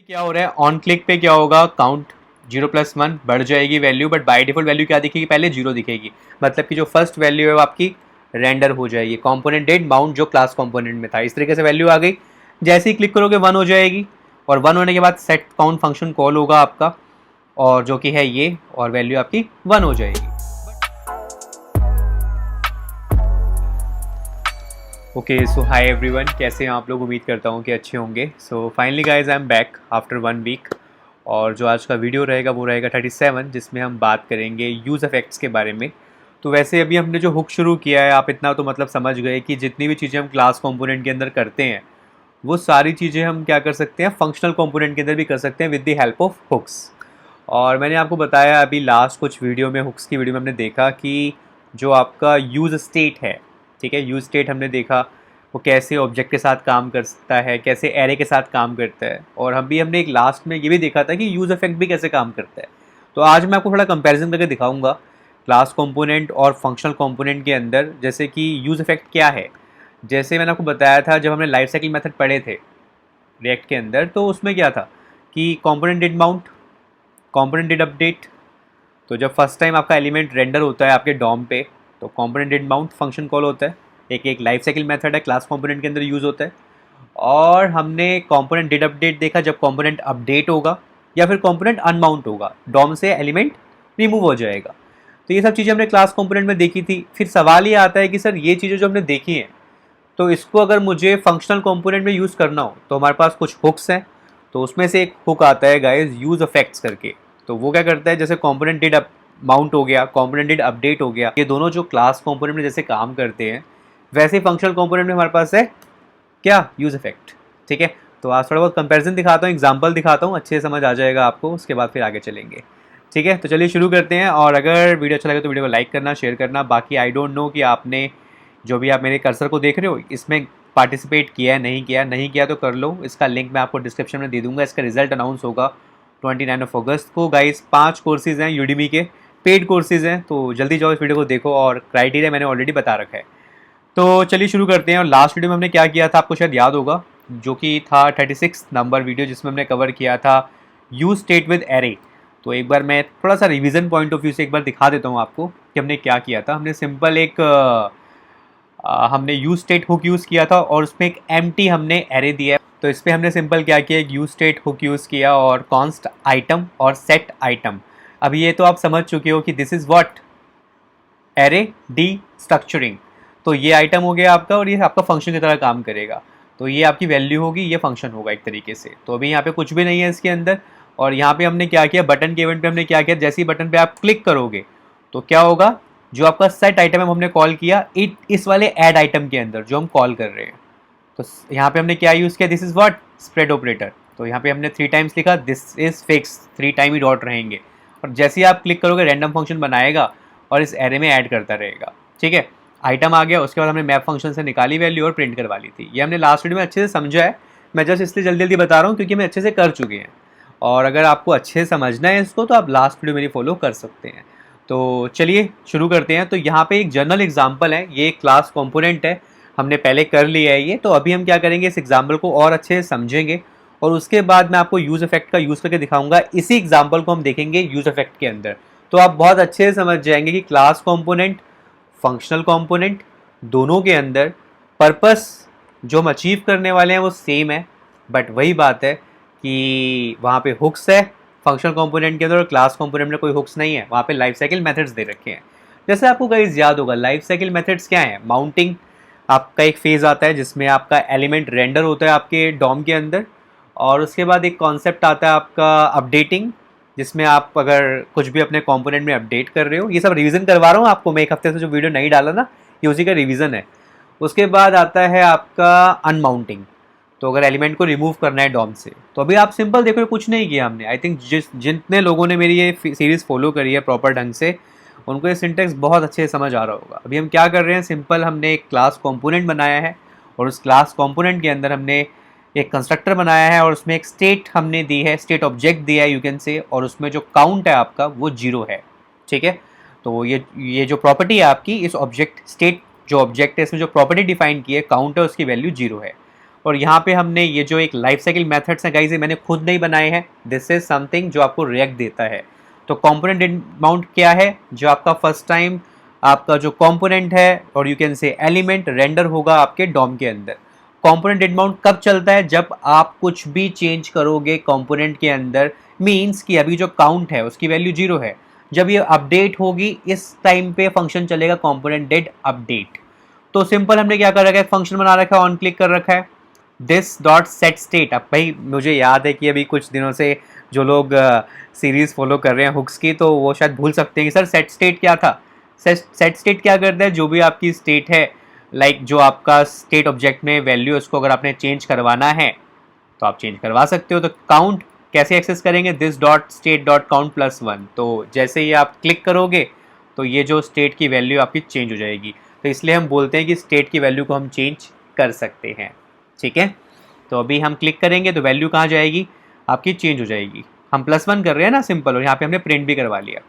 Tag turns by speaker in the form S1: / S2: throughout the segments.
S1: क्या हो रहा है ऑन क्लिक पे क्या होगा, काउंट 0+1 बढ़ जाएगी value, but by default value क्या दिखेगी, पहले 0 दिखेगी। मतलब कि जो फर्स्ट वैल्यू है वो आपकी रेंडर हो जाएगी। कंपोनेंट डेट माउंट जो क्लास कंपोनेंट में था, इस तरीके से वैल्यू आ गई। जैसे ही क्लिक करोगे 1 हो जाएगी, और 1 होने के बाद सेट काउंट फंक्शन कॉल होगा आपका, और जो कि है ये, और वैल्यू आपकी 1 हो जाएगी। ओके, सो हाय एवरीवन, कैसे हैं आप लोग? उम्मीद करता हूँ कि अच्छे होंगे। So finally guys I am back after 1 week, और जो आज का वीडियो रहेगा वो रहेगा 37, जिसमें हम बात करेंगे यूज़ इफेक्ट्स के बारे में। तो वैसे अभी हमने जो हुक शुरू किया है, आप इतना तो मतलब समझ गए कि जितनी भी चीज़ें हम क्लास कंपोनेंट के अंदर करते हैं वो सारी चीज़ें हम क्या कर सकते हैं, फंक्शनल कंपोनेंट के अंदर भी कर सकते हैं with the help of hooks. और मैंने आपको बताया अभी लास्ट कुछ वीडियो में, हुक्स की वीडियो में हमने देखा कि जो आपका यूज़ स्टेट है, ठीक है, यूज़ स्टेट हमने देखा वो कैसे ऑब्जेक्ट के साथ काम कर सकता है, कैसे एरे के साथ काम करता है, और हमने एक लास्ट में ये भी देखा था कि यूज़ इफेक्ट भी कैसे काम करता है। तो आज मैं आपको थोड़ा कंपैरिजन करके दिखाऊंगा क्लास कंपोनेंट और फंक्शनल कंपोनेंट के अंदर, जैसे कि यूज़ इफेक्ट क्या है। जैसे मैंने आपको बताया था जब हमने लाइफ साइकिल मेथड पढ़े थे रिएक्ट के अंदर, तो उसमें क्या था कि component did mount, component did update. तो जब फर्स्ट टाइम आपका एलिमेंट रेंडर होता है आपके डॉम पे, तो component did mount function call होता है। एक लाइफ साइकिल मेथड है, क्लास कंपोनेंट के अंदर यूज़ होता है। और हमने कंपोनेंट डिड अपडेट देखा जब कंपोनेंट अपडेट होगा या फिर कंपोनेंट अनमाउंट होगा, डॉम से एलिमेंट रिमूव हो जाएगा। तो ये सब चीज़ें हमने क्लास कंपोनेंट में देखी थी। फिर सवाल ये आता है कि सर ये चीज़ें जो हमने देखी हैं, तो इसको अगर मुझे फंक्शनल कंपोनेंट में यूज़ करना हो तो हमारे पास कुछ हुक्स हैं। तो उसमें से एक हुक आता है गाइस यूज़ इफेक्ट्स करके। तो वो क्या करता है, जैसे कंपोनेंट डिड माउंट हो गया, कंपोनेंट डिड अपडेट हो गया, ये दोनों जो क्लास कंपोनेंट में जैसे काम करते हैं, वैसे ही फंक्शनल कंपोनेंट में हमारे पास है क्या, यूज़ इफेक्ट। ठीक है, तो आज थोड़ा बहुत कंपैरिजन दिखाता हूँ, एग्जांपल दिखाता हूँ, अच्छे से समझ आ जाएगा आपको। उसके बाद फिर आगे चलेंगे। ठीक है, तो चलिए शुरू करते हैं। और अगर वीडियो अच्छा लगे तो वीडियो को लाइक करना, शेयर करना। बाकी आई डोंट नो कि आपने जो भी आप मेरे कर्सर को देख रहे हो इसमें पार्टिसिपेट किया है, नहीं किया तो कर लो। इसका लिंक मैं आपको डिस्क्रिप्शन में दे दूंगा। इसका रिजल्ट अनाउंस होगा 29 अगस्त को। गाइस 5 कोर्सेज हैं यूडीमी के, पेड कोर्सेज हैं, तो जल्दी जाओ इस वीडियो को देखो। और क्राइटेरिया मैंने ऑलरेडी बता रखा है। तो चलिए शुरू करते हैं। और लास्ट वीडियो में हमने क्या किया था आपको शायद याद होगा, जो कि था 36 नंबर वीडियो, जिसमें हमने कवर किया था यूज स्टेट विद एरे। तो एक बार मैं थोड़ा सा रिवीजन पॉइंट ऑफ व्यू से एक बार दिखा देता हूँ आपको कि हमने क्या किया था। हमने सिंपल एक हमने यूज स्टेट हुक यूज़ किया था, और उसमें एक एम्प्टी हमने एरे दिया है। तो इस पर हमने सिंपल क्या किया, एक यूज स्टेट हुक यूज़ किया और कॉन्स्ट आइटम और सेट आइटम। अब ये तो आप समझ चुके हो कि this is what, array D structuring. तो ये आइटम हो गया आपका, और ये आपका फंक्शन की तरह काम करेगा। तो ये आपकी वैल्यू होगी, ये फंक्शन होगा एक तरीके से। तो अभी यहाँ पे कुछ भी नहीं है इसके अंदर। और यहाँ पे हमने क्या किया, बटन के इवेंट पे हमने क्या किया, जैसे ही बटन पे आप क्लिक करोगे तो क्या होगा, जो आपका सेट आइटम है वो हमने कॉल किया इस वाले ऐड आइटम के अंदर जो हम कॉल कर रहे हैं। तो यहाँ पे हमने क्या यूज़ किया, this is what, spread operator. तो यहाँ पे हमने 3 टाइम्स लिखा, this is fix, 3 time he dot रहेंगे। और जैसे ही आप क्लिक करोगे रैंडम फंक्शन बनाएगा और इस एरे में ऐड करता रहेगा। ठीक है, आइटम आ गया, उसके बाद हमने मैप फंक्शन से निकाली वैल्यू और प्रिंट करवा ली थी। ये हमने लास्ट वीडियो में अच्छे से समझा है। मैं जस्ट इसलिए जल्दी जल्दी बता रहा हूँ क्योंकि मैं अच्छे से कर चुके हैं। और अगर आपको अच्छे से समझना है इसको तो आप लास्ट वीडियो मेरी फॉलो कर सकते हैं। तो चलिए शुरू करते हैं। तो यहाँ पे एक जनरल एग्जांपल है, ये क्लास कंपोनेंट है, हमने पहले कर लिया है ये। तो अभी हम क्या करेंगे, इस एग्जांपल को और अच्छे से समझेंगे, और उसके बाद मैं आपको यूज़ इफेक्ट का यूज़ करके दिखाऊंगा। इसी एग्जांपल को हम देखेंगे यूज़ इफेक्ट के अंदर, तो आप बहुत अच्छे से समझ जाएंगे कि क्लास कंपोनेंट, फंक्शनल कंपोनेंट, दोनों के अंदर पर्पस जो हम अचीव करने वाले हैं वो सेम है। बट वही बात है कि वहाँ पे हुक्स है फंक्शनल कंपोनेंट के अंदर, और क्लास कंपोनेंट में कोई हुक्स नहीं है। वहाँ पे लाइफ साइकिल मेथड्स दे रखे हैं। जैसे आपको गाइस याद होगा, लाइफ साइकिल मेथड्स क्या है, माउंटिंग आपका एक फेज़ आता है जिसमें आपका एलिमेंट रेंडर होता है आपके डॉम के अंदर, और उसके बाद एक कॉन्सेप्ट आता है आपका अपडेटिंग, जिसमें आप अगर कुछ भी अपने कंपोनेंट में अपडेट कर रहे हो। ये सब रिवीजन करवा रहा हूँ आपको मैं, एक हफ्ते से जो वीडियो नहीं डाला ना, ये उसी का रिवीजन है। उसके बाद आता है आपका अनमाउंटिंग। तो अगर एलिमेंट को रिमूव करना है डॉम से, तो अभी आप सिंपल देखो कुछ नहीं किया हमने। आई थिंक जितने लोगों ने मेरी ये सीरीज़ फॉलो करी है प्रॉपर ढंग से, उनको ये सिंटेक्स बहुत अच्छे से समझ आ रहा होगा। अभी हम क्या कर रहे हैं, सिंपल हमने एक क्लास कंपोनेंट बनाया है, और उस क्लास कंपोनेंट के अंदर हमने एक कंस्ट्रक्टर बनाया है, और उसमें एक स्टेट हमने दी है, स्टेट ऑब्जेक्ट दिया है यू कैन से, और उसमें जो काउंट है आपका वो 0 है। ठीक है, तो ये जो प्रॉपर्टी है आपकी, इस ऑब्जेक्ट स्टेट जो ऑब्जेक्ट है इसमें जो प्रॉपर्टी डिफाइन की है काउंट है, उसकी वैल्यू 0 है। और यहाँ पे हमने ये जो एक लाइफ साइकिल मेथड्स हैं गाइस, ये मैंने खुद नहीं बनाए हैं, दिस इज समथिंग जो आपको रिएक्ट देता है। तो कंपोनेंट डेड माउंट क्या है, जो आपका फर्स्ट टाइम आपका जो कंपोनेंट है और you can say element render होगा आपके डॉम के अंदर। कंपोनेंट डेड माउंट कब चलता है, जब आप कुछ भी चेंज करोगे कंपोनेंट के अंदर, मीन्स कि अभी जो काउंट है उसकी वैल्यू 0 है, जब ये अपडेट होगी इस टाइम पे फंक्शन चलेगा कंपोनेंट डेड अपडेट। तो सिंपल हमने क्या कर रखा है, फंक्शन बना रखा है, ऑन क्लिक कर रखा है दिस डॉट सेट स्टेट। अब भाई मुझे याद है कि अभी कुछ दिनों से जो लोग सीरीज फॉलो कर रहे हैं हुक्स की, तो वो शायद भूल सकते हैं कि सर सेट स्टेट क्या था। सेट स्टेट क्या करता है, जो भी आपकी स्टेट है, लाइक जो आपका स्टेट ऑब्जेक्ट में वैल्यू, उसको अगर आपने चेंज करवाना है तो आप चेंज करवा सकते हो। तो काउंट कैसे एक्सेस करेंगे, this dot state dot count plus 1। तो जैसे ही आप क्लिक करोगे तो ये जो स्टेट की वैल्यू आपकी चेंज हो जाएगी। तो इसलिए हम बोलते हैं कि स्टेट की वैल्यू को हम चेंज कर सकते हैं, ठीक है। तो अभी हम क्लिक करेंगे तो वैल्यू कहाँ जाएगी, आपकी चेंज हो जाएगी। हम +1 कर रहे हैं ना सिंपल, और यहाँ पे हमने प्रिंट भी करवा लिया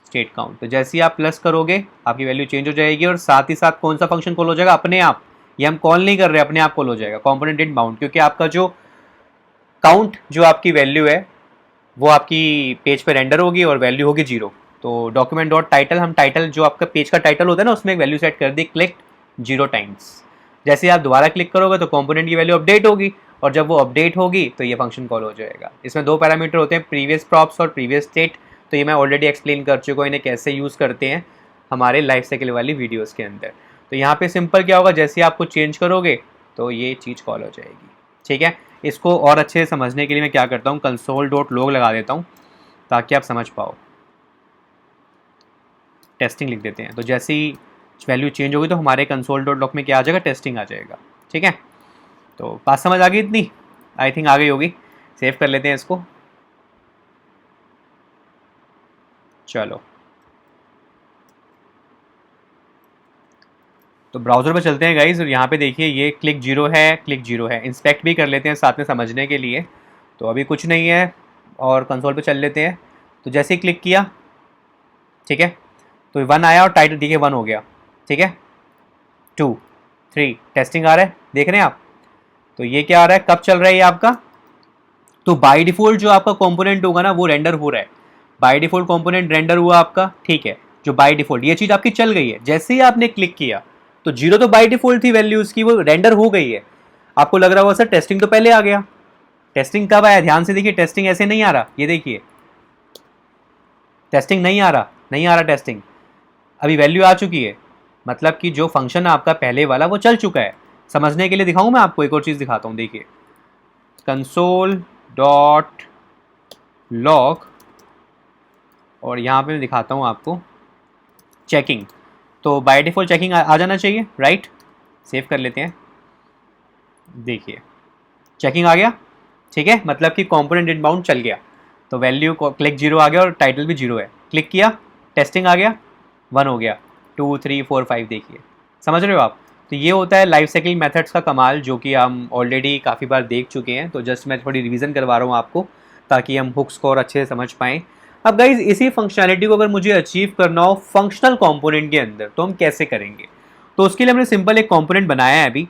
S1: स्टेट काउंट। तो जैसे ही आप प्लस करोगे आपकी वैल्यू चेंज हो जाएगी, और साथ ही साथ कौन सा फंक्शन कॉल हो जाएगा, अपने आप। ये हम कॉल नहीं कर रहे, अपने आप कॉल हो जाएगा कंपोनेंट डेड माउंट, क्योंकि आपका जो काउंट जो आपकी वैल्यू है वो आपकी पेज पे रेंडर होगी और वैल्यू होगी 0। तो डॉक्यूमेंट डॉट टाइटल, हम टाइटल जो आपका पेज का टाइटल होता है ना, उसमें एक वैल्यू सेट कर दी क्लिक 0 टाइम्स। जैसे ही आप दोबारा क्लिक करोगे तो कंपोनेंट की वैल्यू अपडेट होगी, और जब वो अपडेट होगी तो ये फंक्शन कॉल हो जाएगा। इसमें 2 पैरामीटर होते हैं, प्रीवियस प्रॉप्स और प्रीवियस स्टेट। तो ये मैं ऑलरेडी एक्सप्लेन कर चुका हूँ इन्हें कैसे यूज़ करते हैं हमारे लाइफ साइकिल वाली वीडियोज़ के अंदर। तो यहाँ पे सिंपल क्या होगा, जैसे आप कुछ चेंज करोगे तो ये चीज़ कॉल हो जाएगी, ठीक है। इसको और अच्छे से समझने के लिए मैं क्या करता हूँ, कंसोल डॉट लॉग लगा देता हूँ ताकि आप समझ पाओ। टेस्टिंग लिख देते हैं, तो जैसे ही वैल्यू चेंज होगी तो हमारे कंसोल डॉट लॉग में क्या आ जाएगा, टेस्टिंग आ जाएगा, ठीक है। तो बात समझ आ गई इतनी, आई थिंक आ गई होगी। सेव कर लेते हैं इसको, चलो। तो ब्राउज़र पे चलते हैं गाइज, और यहाँ पे देखिए ये क्लिक 0 है, क्लिक 0 है। इंस्पेक्ट भी कर लेते हैं साथ में समझने के लिए। तो अभी कुछ नहीं है, और कंसोल पे चल लेते हैं। तो जैसे ही क्लिक किया, ठीक है, तो 1 आया और टाइटल देखिए 1 हो गया, ठीक है। 2 3 टेस्टिंग आ रहा है, देख रहे हैं आप। तो ये क्या आ रहा है, कब चल रहा है ये आपका, तो बाय डिफ़ॉल्ट जो आपका कंपोनेंट होगा ना वो रेंडर हो रहा है। बाय डिफ़ॉल्ट कंपोनेंट रेंडर हुआ आपका, ठीक है। जो बाय डिफ़ॉल्ट ये चीज़ आपकी चल गई है। जैसे ही आपने क्लिक किया तो 0 तो बाय डिफ़ॉल्ट थी वैल्यू उसकी, वो रेंडर हो गई है। आपको लग रहा होगा सर टेस्टिंग तो पहले आ गया। टेस्टिंग कब आया, ध्यान से देखिए, टेस्टिंग ऐसे नहीं आ रहा, ये देखिए टेस्टिंग नहीं आ रहा, नहीं आ रहा टेस्टिंग, अभी वैल्यू आ चुकी है। मतलब कि जो फंक्शन है आपका पहले वाला वो चल चुका है। समझने के लिए दिखाऊं मैं आपको, एक और चीज़ दिखाता हूँ, देखिए कंसोल डॉट लॉग, और यहाँ पे मैं दिखाता हूँ आपको चेकिंग। तो बाय डिफ़ॉल्ट चेकिंग आ जाना चाहिए, राइट। सेव कर लेते हैं, देखिए चेकिंग आ गया, ठीक है। मतलब कि कंपोनेंट इनबाउंड चल गया, तो वैल्यू क्लिक 0 आ गया और टाइटल भी 0 है। क्लिक किया, टेस्टिंग आ गया, 1 हो गया, 2 3 4 5, देखिए समझ रहे हो आप। तो ये होता है लाइफ साइकिल मेथड्स का कमाल, जो कि हम ऑलरेडी काफ़ी बार देख चुके हैं। तो जस्ट मैं थोड़ी रिवीजन करवा रहा हूँ आपको, ताकि हम हुक्स को और अच्छे से समझ पाएँ। अब गाइज इसी फंक्शनैलिटी को अगर मुझे अचीव करना हो फंक्शनल कंपोनेंट के अंदर, तो हम कैसे करेंगे। तो उसके लिए हमने सिंपल एक कंपोनेंट बनाया है अभी,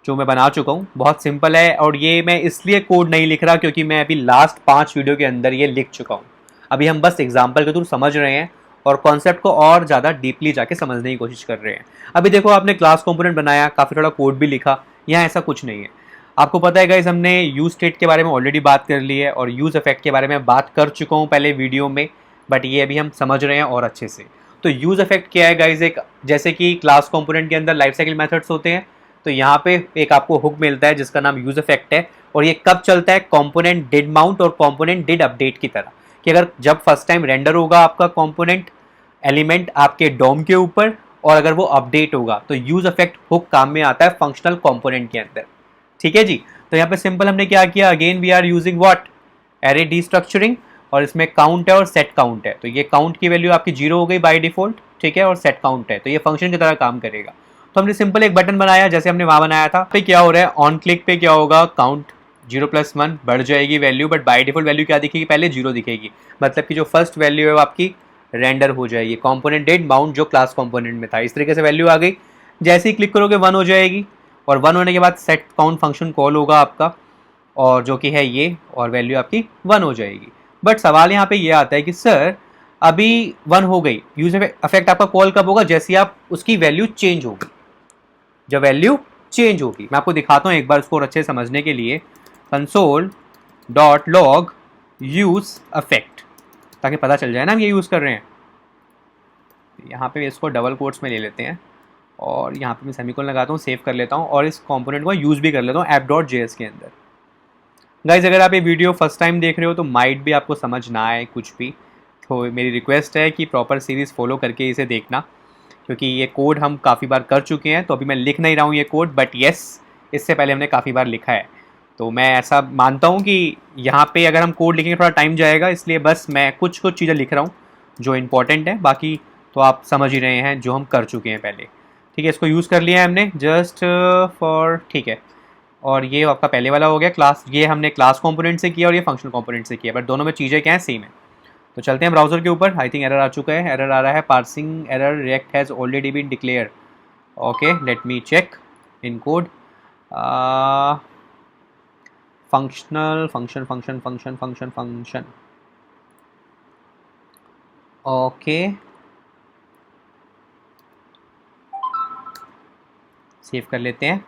S1: जो मैं बना चुका हूँ, बहुत सिंपल है। और ये मैं इसलिए कोड नहीं लिख रहा क्योंकि मैं अभी लास्ट 5 वीडियो के अंदर ये लिख चुका हूँ। अभी हम बस एग्जाम्पल के थ्रू समझ रहे हैं और कॉन्सेप्ट को और ज़्यादा डीपली जाके समझने की कोशिश कर रहे हैं। अभी देखो आपने क्लास कंपोनेंट बनाया, काफ़ी थोड़ा कोड भी लिखा, यहाँ ऐसा कुछ नहीं है। आपको पता है गाइस, हमने यूज स्टेट के बारे में ऑलरेडी बात कर ली है और यूज इफेक्ट के बारे में बात कर चुका हूँ पहले वीडियो में, बट ये अभी हम समझ रहे हैं और अच्छे से। तो यूज इफेक्ट क्या है गाइस, एक जैसे कि क्लास कंपोनेंट के अंदर लाइफ साइकिल मेथड्स होते हैं, तो यहाँ पे एक आपको हुक मिलता है जिसका नाम यूज इफेक्ट है। और ये कब चलता है, कंपोनेंट डिड माउंट और कंपोनेंट डिड अपडेट की तरह, कि अगर जब फर्स्ट टाइम रेंडर होगा आपका कंपोनेंट एलिमेंट आपके डोम के ऊपर, और अगर वो अपडेट होगा, तो यूज इफेक्ट हुक काम में आता है फंक्शनल कंपोनेंट के अंदर। ठीक है जी। तो यहाँ पे सिंपल हमने क्या किया, again we are using what, array destructuring, और इसमें काउंट है और सेट काउंट है। तो ये काउंट की वैल्यू आपकी 0 हो गई बाय डिफॉल्ट, ठीक है, और सेट काउंट है, तो ये फंक्शन की तरह काम करेगा। तो हमने सिंपल एक बटन बनाया जैसे हमने वहाँ बनाया था। पे क्या हो रहा है, ऑन क्लिक पे क्या होगा, काउंट 0 + 1 बढ़ जाएगी value, but by default value क्या दिखेगी, पहले 0 दिखेगी। मतलब कि जो फर्स्ट वैल्यू है वो आपकी रेंडर हो जाएगी, कंपोनेंट डिड माउंट जो क्लास कंपोनेंट में था। इस तरीके से वैल्यू आ गई। जैसे ही क्लिक करोगे 1 हो जाएगी, और 1 होने के बाद सेट काउंट फंक्शन कॉल होगा आपका, और जो कि है ये, और वैल्यू आपकी 1 हो जाएगी। बट सवाल यहाँ पे ये आता है कि सर अभी 1 हो गई, यूज इफेक्ट आपका कॉल कब होगा? जैसे ही आप उसकी वैल्यू चेंज होगी, जब वैल्यू चेंज होगी। मैं आपको दिखाता हूँ एक बार उसको अच्छे से समझने के लिए, console dot log use effect, ताकि पता चल जाए ना हम ये यूज़ कर रहे हैं। यहाँ पे इसको डबल कोट्स में ले लेते हैं और यहाँ पे मैं सेमीकोलन लगाता हूँ, सेव कर लेता हूँ और इस कंपोनेंट को यूज़ भी कर लेता हूँ app.js के अंदर। गाइज अगर आप ये वीडियो फर्स्ट टाइम देख रहे हो तो माइट भी आपको समझ ना आए कुछ भी, तो मेरी रिक्वेस्ट है कि प्रॉपर सीरीज़ फॉलो करके इसे देखना, क्योंकि ये कोड हम काफ़ी बार कर चुके हैं। तो अभी मैं लिख नहीं रहा हूँ ये कोड, बट येस इससे पहले हमने काफ़ी बार लिखा है। तो मैं ऐसा मानता हूँ कि यहाँ पे अगर हम कोड लिखेंगे थोड़ा टाइम जाएगा, इसलिए बस मैं कुछ कुछ चीज़ें लिख रहा हूँ जो इंपॉर्टेंट है, बाकी तो आप समझ ही रहे हैं जो हम कर चुके हैं पहले। ठीक है, इसको यूज़ कर लिया है हमने जस्ट फॉर, ठीक है। और ये आपका पहले वाला हो गया क्लास, ये हमने क्लास कंपोनेंट से किया और ये फंक्शनल कंपोनेंट से किया, बट दोनों में चीज़ें क्या हैं, सेम है। तो चलते हैं ब्राउज़र के ऊपर। आई थिंक एरर आ चुका है, एरर आ रहा है, parsing error, React has already been declare. Okay, let me check in code. Functional function function function function function, okay save कर लेते हैं।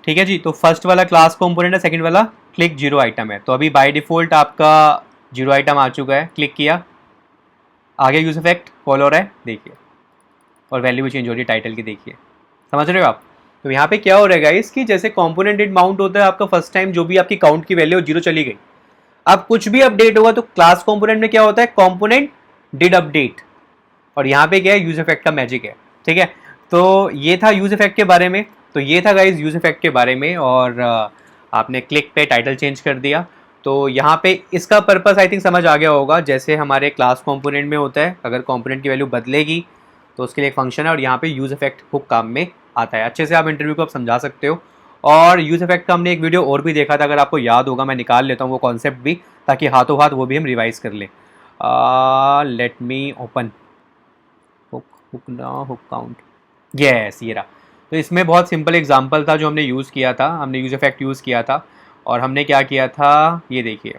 S1: ठीक है जी, तो फर्स्ट वाला क्लास कंपोनेंट है, सेकंड वाला क्लिक जीरो आइटम है। तो अभी बाय डिफ़ॉल्ट आपका जीरो आइटम आ चुका है, क्लिक किया, आगे यूज इफेक्ट कॉल हो रहा है, देखिए, और वैल्यू भी चेंज हो रही है टाइटल की, देखिए, समझ रहे हो आप। तो यहाँ पे क्या हो रहेगा इसकी, जैसे कंपोनेंट डिड माउंट होता है आपका फर्स्ट टाइम, जो भी आपकी काउंट की वैल्यू जीरो चली गई, अब कुछ भी अपडेट होगा तो क्लास कंपोनेंट में क्या होता है, कंपोनेंट डिड अपडेट, और यहाँ पे क्या है, यूज इफेक्ट का मैजिक है। ठीक है, तो ये था यूज इफेक्ट के बारे में। तो ये था गाइज यूज इफेक्ट के बारे में, और आपने क्लिक पे टाइटल चेंज कर दिया। तो यहाँ पे इसका पर्पस आई थिंक समझ आ गया होगा, जैसे हमारे क्लास कंपोनेंट में होता है, अगर कंपोनेंट की वैल्यू बदलेगी तो उसके लिए एक फंक्शन है, और यहाँ पे यूज इफेक्ट हुक काम में आता है। अच्छे से आप इंटरव्यू को आप समझा सकते हो। और यूज इफेक्ट का हमने एक वीडियो और भी देखा था, अगर आपको याद होगा, मैं निकाल लेता हूँ वो कॉन्सेप्ट भी, ताकि हाथों हाथ वो भी हम रिवाइज कर लें। Let me open hook, hook ना, हुक काउंट, यस ये रहा। तो इसमें बहुत सिंपल एग्जांपल था जो हमने यूज़ किया था, हमने यूज इफेक्ट यूज़ किया था, और हमने क्या किया था, ये देखिए,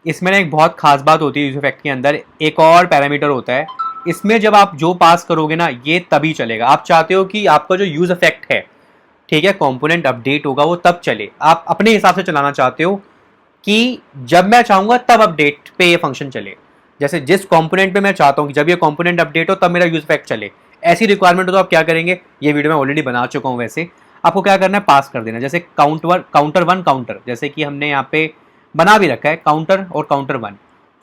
S1: इसमें ना एक बहुत खास बात होती है यूज इफेक्ट के अंदर, एक और पैरामीटर होता है इसमें, जब आप जो पास करोगे ना ये तभी चलेगा। आप चाहते हो कि आपका जो यूज इफेक्ट है, ठीक है, कंपोनेंट अपडेट होगा वो तब चले, आप अपने हिसाब से चलाना चाहते हो कि जब मैं चाहूंगा तब अपडेट पे ये फंक्शन चले। जैसे जिस कंपोनेंट पे मैं चाहता हूँ कि जब ये कंपोनेंट अपडेट हो तब मेरा यूज इफेक्ट चले, ऐसी रिक्वायरमेंट हो तो आप क्या करेंगे, ये वीडियो मैं ऑलरेडी बना चुका हूँ। वैसे आपको क्या करना है, पास कर देना, जैसे काउंटर वन काउंटर, जैसे कि हमने यहाँ पे बना भी रखा है काउंटर और काउंटर वन।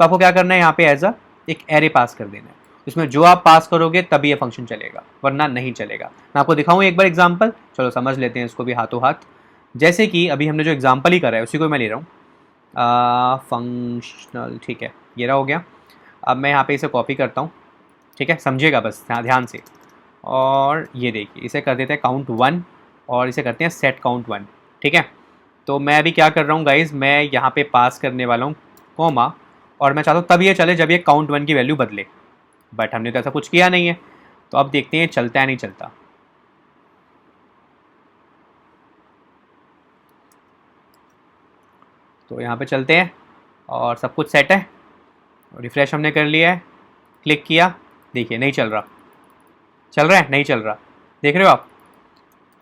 S1: तो आपको क्या करना है, यहाँ पे एज अ एक एरे पास कर देना है, इसमें जो आप पास करोगे तभी ये फंक्शन चलेगा, वरना नहीं चलेगा। मैं आपको दिखाऊँ एक बार एग्जाम्पल, चलो समझ लेते हैं इसको भी हाथों हाथ। जैसे कि अभी हमने जो एग्जाम्पल ही करा है उसी को मैं ले रहा हूँ, फंक्शनल, ठीक है, ये रहा हो गया। अब मैं यहाँ पे इसे कॉपी करता हूँ, ठीक है, समझिएगा बस ध्यान से, और ये देखिए इसे कर देते हैं काउंट वन, और इसे करते हैं सेट काउंट वन। ठीक है, तो मैं अभी क्या कर रहा हूँ गाइज, मैं यहाँ पे पास करने वाला हूँ कॉमा, और मैं चाहता हूँ तब ये चले जब ये काउंट वन की वैल्यू बदले, बट हमने तो ऐसा कुछ किया नहीं है। तो अब देखते हैं चलता है नहीं चलता। तो यहाँ पे चलते हैं और सब कुछ सेट है, रिफ्रेश हमने कर लिया है, क्लिक किया, देखिए नहीं चल रहा, चल रहा है नहीं चल रहा, देख रहे हो आप।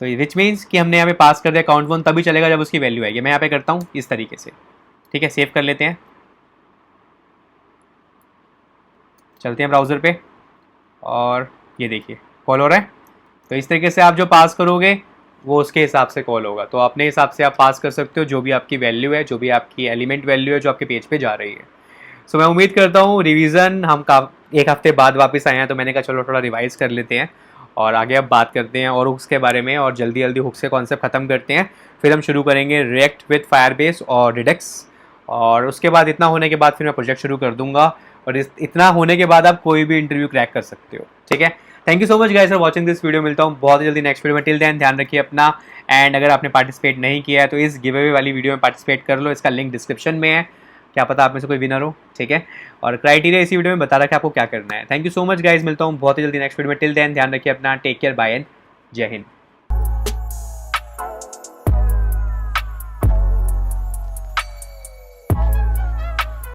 S1: तो विच मीन्स कि हमने यहाँ पे पास कर दिया काउंट वन, तभी चलेगा जब उसकी वैल्यू आएगी। मैं यहाँ पे करता हूँ इस तरीके से, ठीक है, सेव कर लेते हैं, चलते हैं ब्राउज़र पे, और ये देखिए कॉल हो रहा है। तो इस तरीके से आप जो पास करोगे वो उसके हिसाब से कॉल होगा। तो अपने हिसाब से आप पास कर सकते हो जो भी आपकी वैल्यू है, जो भी आपकी एलिमेंट वैल्यू है जो आपके पेज पे जा रही है। सो मैं उम्मीद करता हूँ रिवीजन हम एक हफ्ते बाद वापस आए हैं, तो मैंने कहा चलो थोड़ा रिवाइज कर लेते हैं और आगे अब बात करते हैं और हुक्स के बारे में, और जल्दी जल्दी हुक्स के कॉन्सेप्ट ख़त्म करते हैं। फिर हम शुरू करेंगे रिएक्ट विद फायरबेस और रिडक्स, और उसके बाद इतना होने के बाद फिर मैं प्रोजेक्ट शुरू कर दूंगा, और इतना होने के बाद आप कोई भी इंटरव्यू क्रैक कर सकते हो। ठीक है, thank you so much guys for watching this video. मिलता हूँ बहुत जल्दी नेक्स्ट वीडियो में, टिल देन ध्यान रखिए अपना, एंड अगर आपने पार्टिसिपेट नहीं किया है तो इस गिव अवे वाली वीडियो में पार्टिसिपेट कर लो, इसका लिंक डिस्क्रिप्शन में है, क्या पता आप में से कोई विनर हो। ठीक है, और क्राइटेरिया इसी वीडियो में बता रखा है आपको क्या करना है। Thank you so much guys, मिलता हूँ बहुत ही जल्दी नेक्स्ट वीडियो में, टिल देन ध्यान रखिए अपना, टेक केयर, बाय एंड जय हिंद।